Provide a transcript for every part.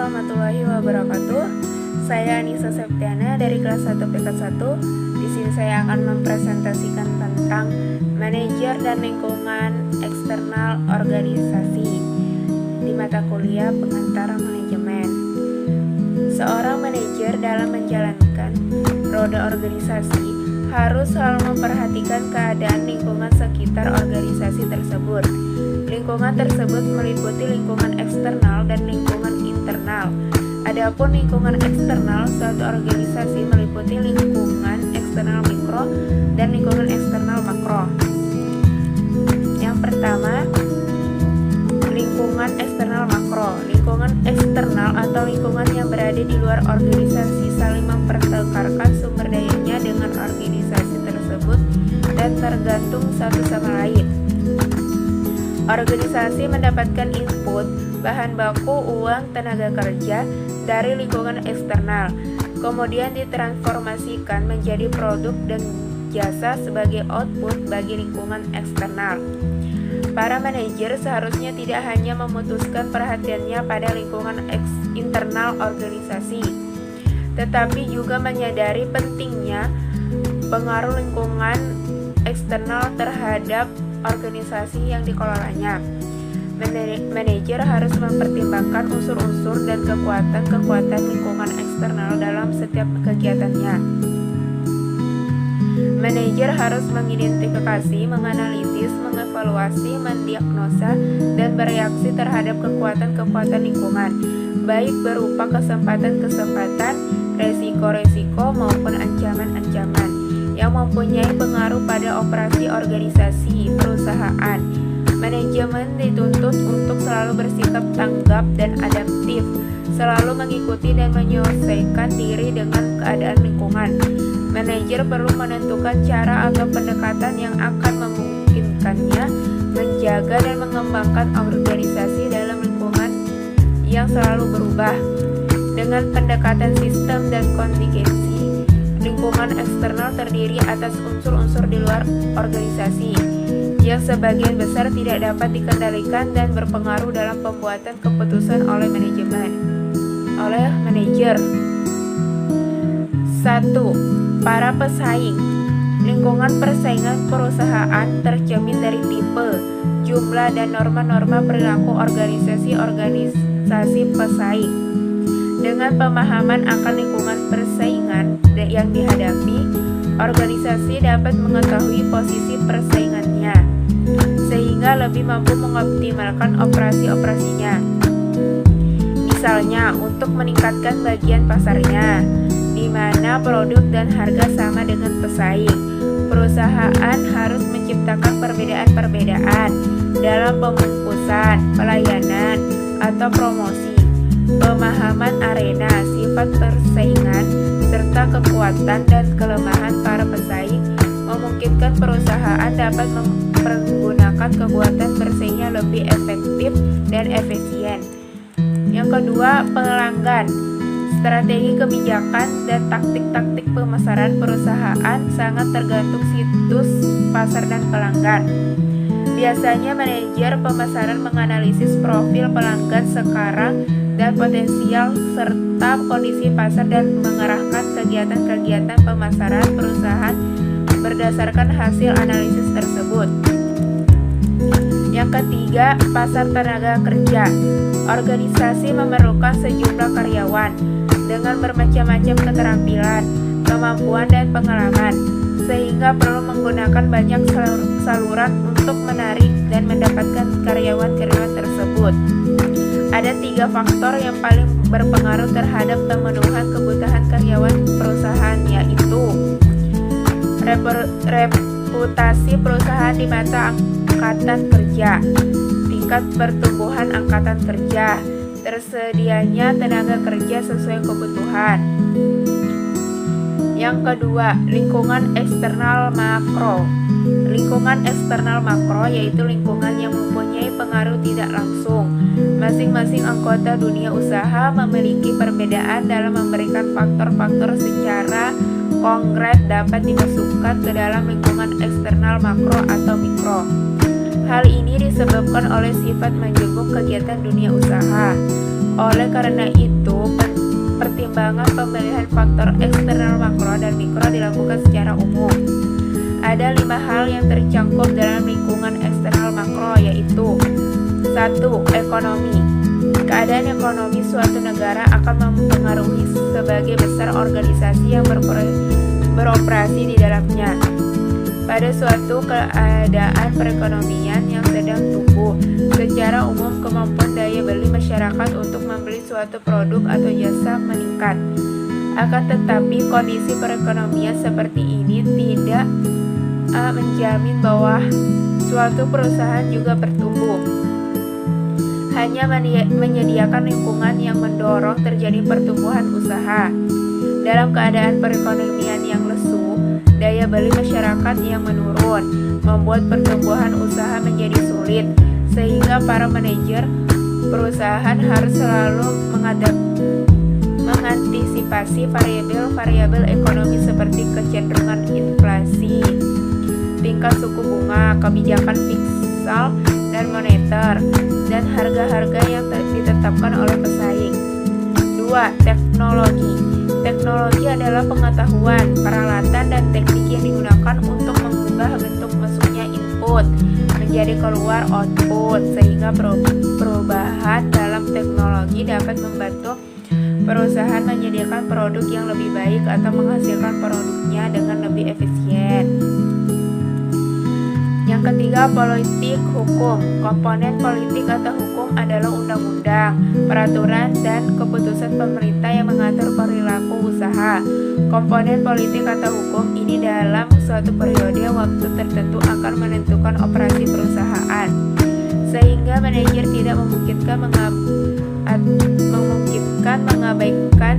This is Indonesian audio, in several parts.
warahmatullahi wabarakatuh. Saya Anissa Septiana dari kelas 1 PK1. Di sini saya akan mempresentasikan tentang manajer dan lingkungan eksternal organisasi di mata kuliah pengantar manajemen. Seorang manajer dalam menjalankan roda organisasi harus selalu memperhatikan keadaan lingkungan sekitar organisasi tersebut. Lingkungan tersebut meliputi lingkungan eksternal dan lingkungan internal. Adapun lingkungan eksternal suatu organisasi meliputi lingkungan eksternal mikro dan lingkungan eksternal makro. Yang pertama, lingkungan eksternal makro. Lingkungan eksternal atau lingkungan yang berada di luar organisasi saling mempertukarkan sumber dayanya dengan organisasi tersebut dan tergantung satu sama lain. Organisasi mendapatkan input, bahan baku, uang, tenaga kerja dari lingkungan eksternal, kemudian ditransformasikan menjadi produk dan jasa sebagai output bagi lingkungan eksternal. Para manajer seharusnya tidak hanya memutuskan perhatiannya pada lingkungan internal organisasi, tetapi juga menyadari pentingnya pengaruh lingkungan eksternal terhadap organisasi yang dikelolanya. Manajer harus mempertimbangkan unsur-unsur dan kekuatan lingkungan eksternal dalam setiap kegiatannya. Manajer harus mengidentifikasi, menganalisis, mengevaluasi, mendiagnosa, dan bereaksi terhadap kekuatan lingkungan, baik berupa kesempatan-kesempatan, resiko-resiko, maupun ancaman-ancaman yang mempunyai pengaruh pada operasi organisasi perusahaan. Manajemen dituntut untuk selalu bersikap tanggap dan adaptif, selalu mengikuti dan menyesuaikan diri dengan keadaan lingkungan. Manajer perlu menentukan cara atau pendekatan yang akan memungkinkannya menjaga dan mengembangkan organisasi dalam lingkungan yang selalu berubah. Dengan pendekatan sistem dan kontingensi, lingkungan eksternal terdiri atas unsur-unsur di luar organisasi yang sebagian besar tidak dapat dikendalikan dan berpengaruh dalam pembuatan keputusan oleh manajer. 1. Para pesaing. Lingkungan persaingan perusahaan tercermin dari tipe, jumlah, dan norma-norma perilaku organisasi pesaing. Dengan pemahaman akan lingkungan persaingan yang dihadapi, organisasi dapat mengetahui posisi persaingannya, sehingga lebih mampu mengoptimalkan operasi-operasinya. Misalnya, untuk meningkatkan bagian pasarnya, di mana produk dan harga sama dengan pesaing, perusahaan harus menciptakan perbedaan-perbedaan dalam pembungkusan, pelayanan, atau promosi. Pemahaman arena, sifat persaingan, serta kekuatan dan kelemahan para pesaing memungkinkan perusahaan dapat mempergunakan kekuatan bersaingnya lebih efektif dan efisien. Yang kedua, pelanggan. Strategi kebijakan dan taktik-taktik pemasaran perusahaan sangat tergantung situs pasar dan pelanggan. Biasanya manajer pemasaran menganalisis profil pelanggan sekarang dan potensial serta kondisi pasar dan mengarahkan kegiatan-kegiatan pemasaran perusahaan berdasarkan hasil analisis tersebut. Yang ketiga, pasar tenaga kerja. Organisasi memerlukan sejumlah karyawan dengan bermacam-macam keterampilan, kemampuan, dan pengalaman, sehingga perlu menggunakan banyak saluran untuk menarik dan mendapatkan karyawan-karyawan tersebut. Ada 3 faktor yang paling berpengaruh terhadap pemenuhan kebutuhan karyawan perusahaan, yaitu reputasi perusahaan di mata angkatan kerja, tingkat pertumbuhan angkatan kerja, tersedianya tenaga kerja sesuai kebutuhan. Yang kedua, lingkungan eksternal makro. Lingkungan eksternal makro yaitu lingkungan yang mempunyai pengaruh tidak langsung. Masing-masing anggota dunia usaha memiliki perbedaan dalam memberikan faktor-faktor secara konkret dapat dimasukkan ke dalam lingkungan eksternal makro atau mikro. Hal ini disebabkan oleh sifat menjenguk kegiatan dunia usaha. Oleh karena itu, pertimbangan pemilihan faktor eksternal makro dan mikro dilakukan secara umum. Ada 5 hal yang tercakup dalam lingkungan eksternal makro, yaitu 1. Ekonomi. Keadaan ekonomi suatu negara akan mempengaruhi sebagai besar organisasi yang beroperasi di dalamnya. Pada suatu keadaan perekonomian yang sedang tumbuh, secara umum kemampuan daya beli masyarakat untuk membeli suatu produk atau jasa meningkat. Akan tetapi kondisi perekonomian seperti ini tidak menjamin bahwa suatu perusahaan juga bertumbuh. Hanya menyediakan lingkungan yang mendorong terjadi pertumbuhan usaha. Dalam keadaan perekonomian yang lesu, daya beli masyarakat yang menurun membuat pertumbuhan usaha menjadi sulit, sehingga para manajer perusahaan harus selalu mengantisipasi variabel-variabel ekonomi seperti kecenderungan inflasi, tingkat suku bunga, kebijakan fiskal dan moneter, dan harga-harga yang ditetapkan oleh pesaing. 2. Teknologi. Teknologi adalah pengetahuan, peralatan, dan teknik yang digunakan untuk mengubah bentuk masuknya input menjadi keluar output, sehingga perubahan dalam teknologi dapat membantu perusahaan menyediakan produk yang lebih baik atau menghasilkan produknya dengan lebih efisien. Yang ketiga, politik hukum. Komponen politik atau hukum adalah undang-undang, peraturan, dan keputusan pemerintah yang mengatur perilaku usaha. Komponen politik atau hukum ini dalam suatu periode waktu tertentu akan menentukan operasi perusahaan, sehingga manajer tidak memungkinkan mengabaikan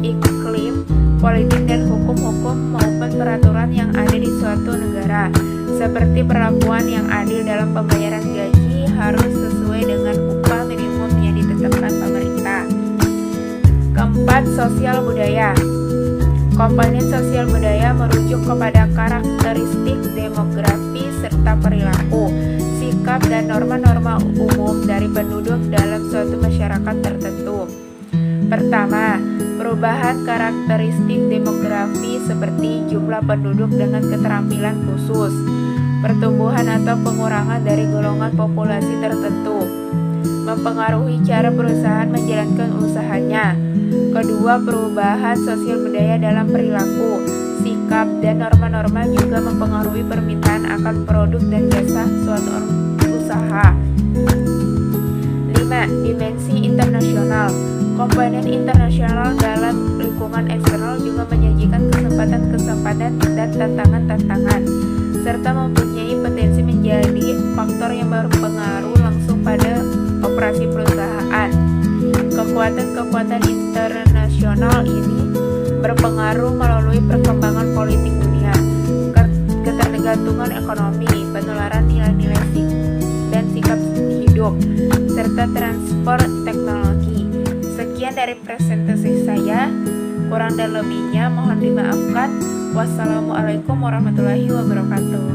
iklim politik dan hukum-hukum maupun peraturan yang ada di suatu negara, seperti perlakuan yang adil dalam pembayaran gaji harus sesuai dengan upah minimum yang ditetapkan pemerintah. Keempat, sosial budaya. Komponen sosial budaya merujuk kepada karakteristik demografi serta perilaku, sikap, dan norma-norma umum dari penduduk dalam suatu masyarakat tertentu. Pertama, perubahan karakteristik demografi seperti jumlah penduduk dengan keterampilan khusus, pertumbuhan atau pengurangan dari golongan populasi tertentu, mempengaruhi cara perusahaan menjalankan usahanya. Kedua, perubahan sosial budaya dalam perilaku, sikap, dan norma-norma juga mempengaruhi permintaan akan produk dan jasa suatu usaha. 5. Dimensi internasional. Komponen internasional dalam lingkungan eksternal juga menyajikan kesempatan-kesempatan dan tantangan-tantangan, serta mempunyai potensi menjadi faktor yang berpengaruh langsung pada operasi perusahaan. Kekuatan-kekuatan internasional ini berpengaruh melalui perkembangan politik dunia, ketergantungan ekonomi, penularan nilai-nilai dan sikap hidup, serta transfer teknologi. Sekian dari presentasi saya, kurang dan lebihnya mohon dimaafkan. Wassalamualaikum warahmatullahi wabarakatuh.